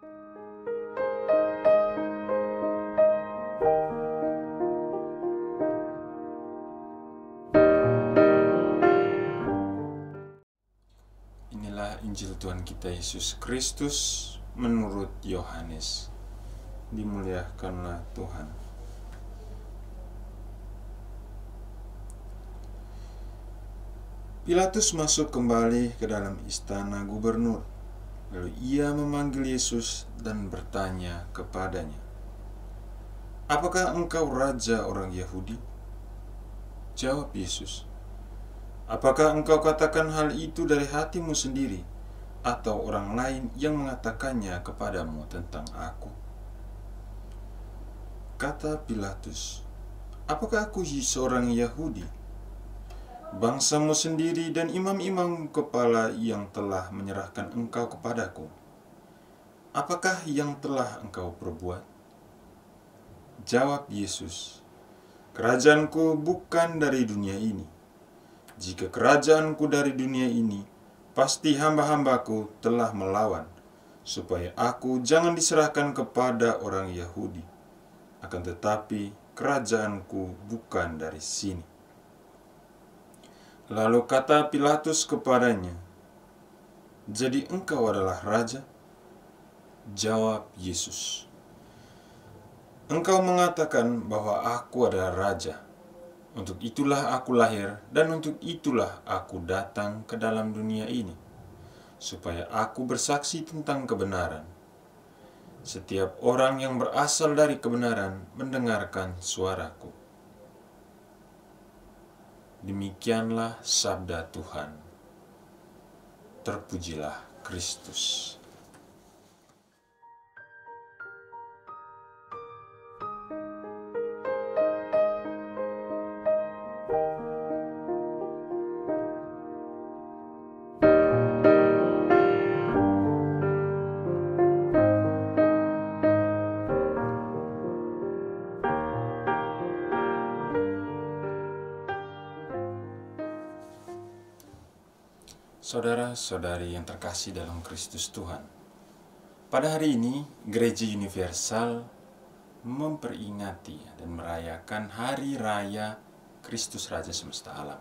Inilah Injil Tuhan kita Yesus Kristus menurut Yohanes. Dimuliakanlah Tuhan. Pilatus masuk kembali ke dalam istana gubernur. Lalu ia memanggil Yesus dan bertanya kepadanya, "Apakah engkau raja orang Yahudi?" Jawab Yesus, "Apakah engkau katakan hal itu dari hatimu sendiri, atau orang lain yang mengatakannya kepadamu tentang aku?" Kata Pilatus, "Apakah aku seorang Yahudi? Bangsamu sendiri dan imam-imam kepala yang telah menyerahkan engkau kepadaku. Apakah yang telah engkau perbuat?" Jawab Yesus, "Kerajaanku bukan dari dunia ini. Jika kerajaanku dari dunia ini, pasti hamba-hambaku telah melawan, supaya aku jangan diserahkan kepada orang Yahudi. Akan tetapi kerajaanku bukan dari sini." Lalu kata Pilatus kepadanya, "Jadi engkau adalah raja?" Jawab Yesus, "Engkau mengatakan bahwa aku adalah raja. Untuk itulah aku lahir dan untuk itulah aku datang ke dalam dunia ini, supaya aku bersaksi tentang kebenaran. Setiap orang yang berasal dari kebenaran mendengarkan suaraku." Demikianlah sabda Tuhan. Terpujilah Kristus. Saudara-saudari yang terkasih dalam Kristus Tuhan, pada hari ini Gereja Universal memperingati dan merayakan Hari Raya Kristus Raja Semesta Alam.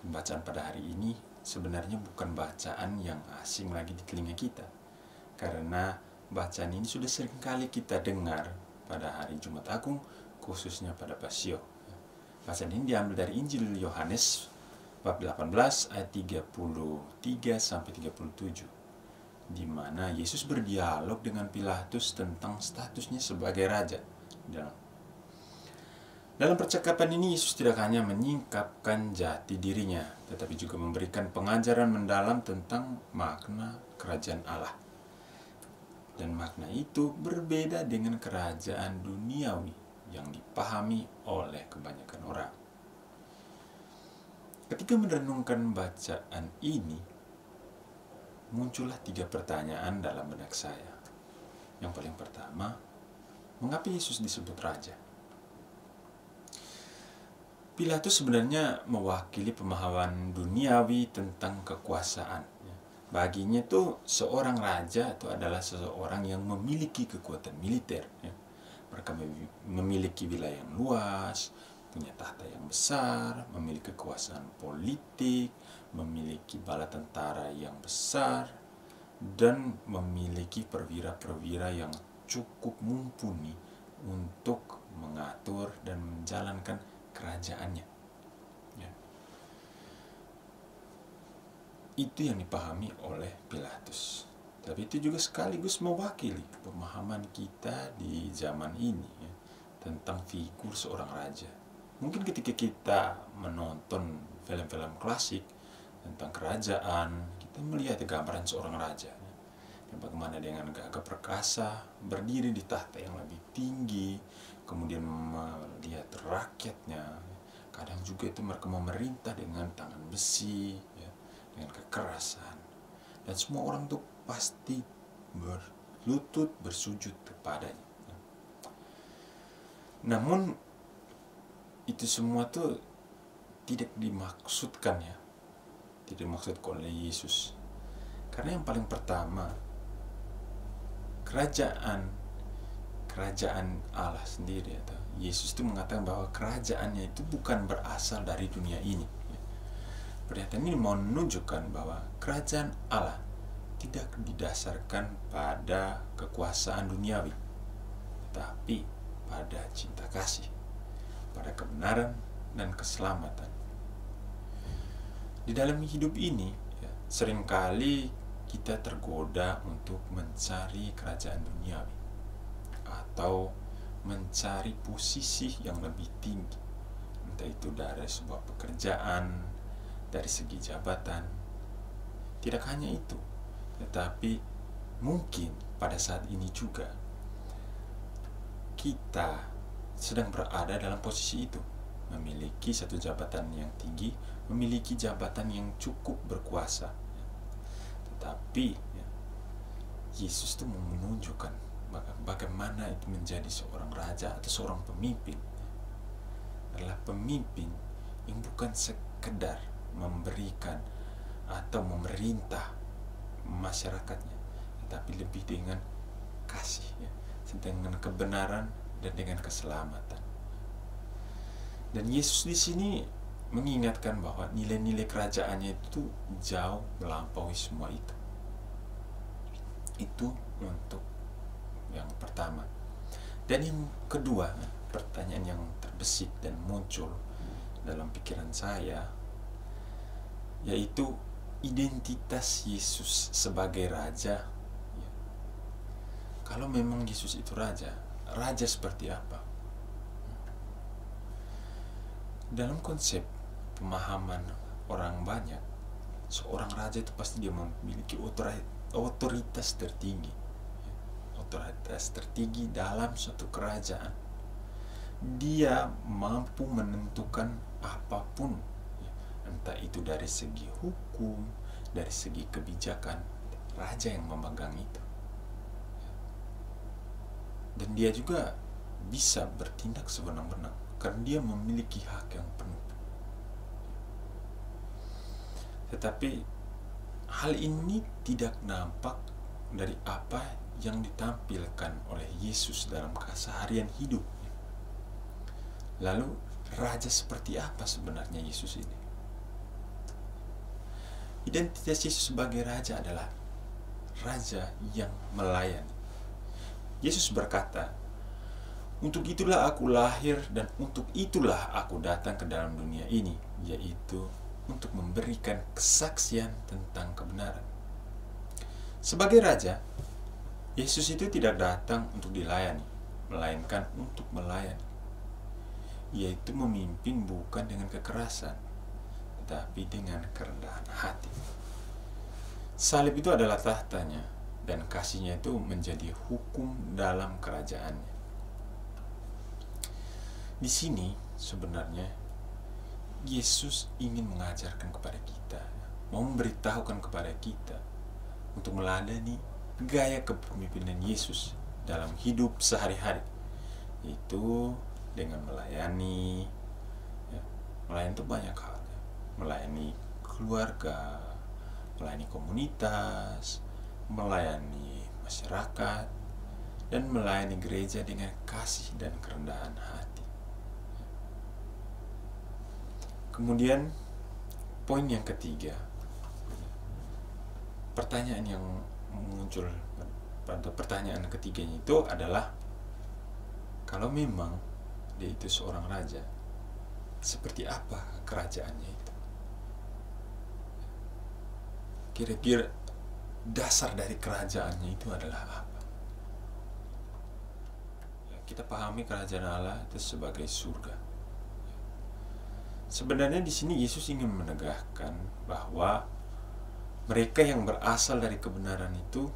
Bacaan pada hari ini sebenarnya bukan bacaan yang asing lagi di telinga kita, karena bacaan ini sudah sering kali kita dengar pada hari Jumat Agung, khususnya pada Pasio. Bacaan ini diambil dari Injil Yohanes bab 18 ayat 33 sampai 37, di mana Yesus berdialog dengan Pilatus tentang statusnya sebagai raja. Dalam percakapan ini Yesus tidak hanya menyingkapkan jati dirinya, tetapi juga memberikan pengajaran mendalam tentang makna kerajaan Allah. Dan makna itu berbeda dengan kerajaan duniawi yang dipahami oleh kebanyakan orang. Ketika merenungkan bacaan ini, muncullah 3 pertanyaan dalam benak saya. Yang paling pertama, mengapa Yesus disebut raja? Pilatus sebenarnya mewakili pemahaman duniawi tentang kekuasaan. Baginya itu seorang raja itu adalah seseorang yang memiliki kekuatan militer. Mereka memiliki wilayah yang luas, punya tahta yang besar, memiliki kekuasaan politik, memiliki bala tentara yang besar, dan memiliki perwira-perwira yang cukup mumpuni untuk mengatur dan menjalankan kerajaannya. Ya. Itu yang dipahami oleh Pilatus. Tapi itu juga sekaligus mewakili pemahaman kita di zaman ini, ya, tentang figur seorang raja. Mungkin ketika kita menonton film-film klasik tentang kerajaan, kita melihat gambaran seorang raja, dan bagaimana dengan gagah perkasa, berdiri di tahta yang lebih tinggi, kemudian melihat rakyatnya. Kadang juga itu mereka memerintah dengan tangan besi, ya, dengan kekerasan. Dan semua orang tuh pasti berlutut, bersujud kepadanya. Namun itu semua tuh tidak dimaksudkan, ya, tidak dimaksudkan oleh Yesus. Karena yang paling pertama, kerajaan Allah sendiri, atau Yesus itu mengatakan bahwa kerajaannya itu bukan berasal dari dunia ini. Pernyataan ini mau menunjukkan bahwa kerajaan Allah tidak didasarkan pada kekuasaan duniawi, tapi pada cinta kasih, pada kebenaran dan keselamatan. Di dalam hidup ini, seringkali kita tergoda untuk mencari kerajaan duniawi atau mencari posisi yang lebih tinggi, entah itu dari sebuah pekerjaan, dari segi jabatan. Tidak hanya itu, tetapi mungkin pada saat ini juga kita sedang berada dalam posisi itu, memiliki satu jabatan yang tinggi, memiliki jabatan yang cukup berkuasa. Tetapi Yesus itu mau menunjukkan bagaimana itu menjadi seorang raja atau seorang pemimpin. Adalah pemimpin yang bukan sekedar memberikan atau memerintah masyarakatnya, tetapi lebih dengan kasih, dengan kebenaran dan dengan keselamatan. Dan Yesus di sini mengingatkan bahwa nilai-nilai kerajaannya itu jauh melampaui semua itu. Itu untuk yang pertama. Dan yang kedua, pertanyaan yang terbesit dan muncul dalam pikiran saya, yaitu identitas Yesus sebagai raja. Kalau memang Yesus itu raja seperti apa? Dalam konsep pemahaman orang banyak, seorang raja itu pasti dia memiliki otoritas tertinggi. Otoritas tertinggi dalam suatu kerajaan. Dia mampu menentukan apapun, entah itu dari segi hukum, dari segi kebijakan. Raja yang memegang itu. Dan dia juga bisa bertindak sewenang-wenang karena dia memiliki hak yang penuh. Tetapi hal ini tidak nampak dari apa yang ditampilkan oleh Yesus dalam keseharian hidup. Lalu raja seperti apa sebenarnya Yesus ini? Identitas Yesus sebagai raja adalah raja yang melayani. Yesus berkata, "Untuk itulah aku lahir dan untuk itulah aku datang ke dalam dunia ini, yaitu untuk memberikan kesaksian tentang kebenaran." Sebagai raja, Yesus itu tidak datang untuk dilayani, melainkan untuk melayani, yaitu memimpin bukan dengan kekerasan, tetapi dengan kerendahan hati. Salib itu adalah tahtanya, dan kasihnya itu menjadi hukum dalam kerajaannya. Di sini sebenarnya Yesus ingin mengajarkan kepada kita, mau memberitahukan kepada kita untuk meladani gaya kepemimpinan Yesus dalam hidup sehari-hari, yaitu dengan melayani. Melayani itu banyak hal, melayani keluarga, melayani komunitas, melayani masyarakat, dan melayani gereja dengan kasih dan kerendahan hati. Kemudian poin yang ketiga, pertanyaan yang muncul pada pertanyaan ketiganya itu adalah, kalau memang dia itu seorang raja, seperti apa kerajaannya itu? Kira-kira dasar dari kerajaannya itu adalah apa? Kita pahami kerajaan Allah itu sebagai surga. Sebenarnya di sini Yesus ingin menegaskan bahwa mereka yang berasal dari kebenaran itu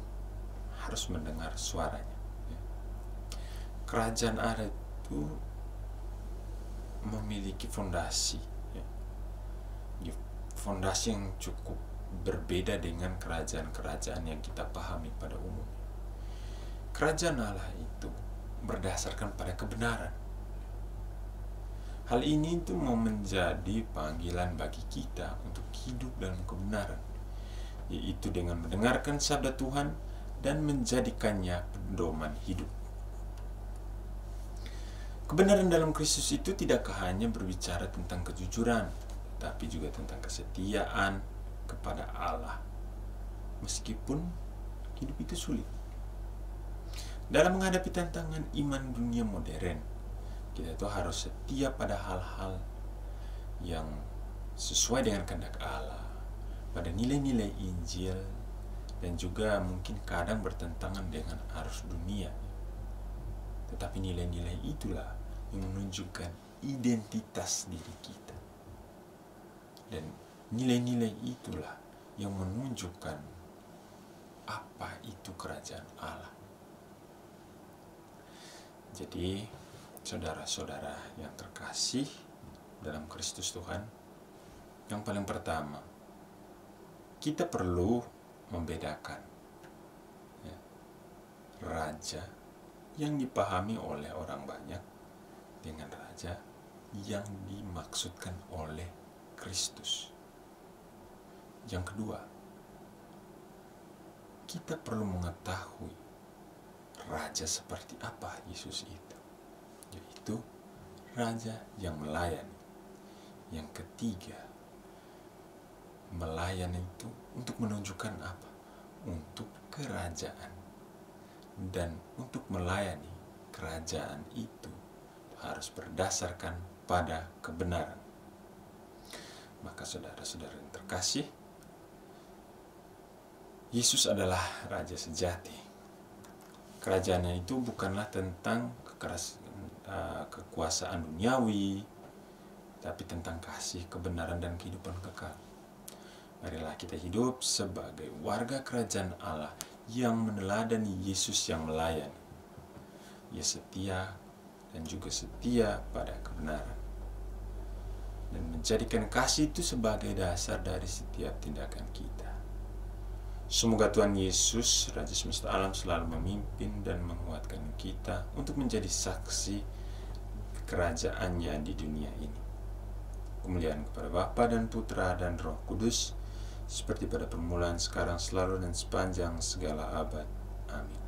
harus mendengar suaranya. Kerajaan Allah itu memiliki fondasi, fondasi yang cukup berbeda dengan kerajaan-kerajaan yang kita pahami pada umumnya. Kerajaan Allah itu berdasarkan pada kebenaran. Hal ini itu mau menjadi panggilan bagi kita untuk hidup dalam kebenaran, yaitu dengan mendengarkan sabda Tuhan dan menjadikannya pedoman hidup. Kebenaran dalam Kristus itu tidak hanya berbicara tentang kejujuran, tapi juga tentang kesetiaan kepada Allah, meskipun hidup itu sulit. Dalam menghadapi tantangan iman dunia modern, kita itu harus setia pada hal-hal yang sesuai dengan kehendak Allah, pada nilai-nilai Injil, dan juga mungkin kadang bertentangan dengan arus dunia. Tetapi nilai-nilai itulah yang menunjukkan identitas diri kita. Dan nilai-nilai itulah yang menunjukkan apa itu kerajaan Allah. Jadi, saudara-saudara yang terkasih dalam Kristus Tuhan, yang paling pertama, kita perlu membedakan raja yang dipahami oleh orang banyak dengan raja yang dimaksudkan oleh Kristus. Yang kedua, kita perlu mengetahui raja seperti apa Yesus itu, yaitu raja yang melayani. Yang ketiga, melayani itu untuk menunjukkan apa? Untuk kerajaan. Dan untuk melayani kerajaan itu harus berdasarkan pada kebenaran. Maka saudara-saudara yang terkasih, Yesus adalah Raja sejati. Kerajaannya itu bukanlah tentang kekuasaan duniawi, tapi tentang kasih, kebenaran, dan kehidupan kekal. Marilah kita hidup sebagai warga kerajaan Allah yang meneladani Yesus yang melayani. Ia setia dan juga setia pada kebenaran, dan menjadikan kasih itu sebagai dasar dari setiap tindakan kita. Semoga Tuhan Yesus, Raja semesta alam, selalu memimpin dan menguatkan kita untuk menjadi saksi kerajaannya di dunia ini. Kemuliaan kepada Bapa dan Putra dan Roh Kudus, seperti pada permulaan, sekarang, selalu, dan sepanjang segala abad. Amin.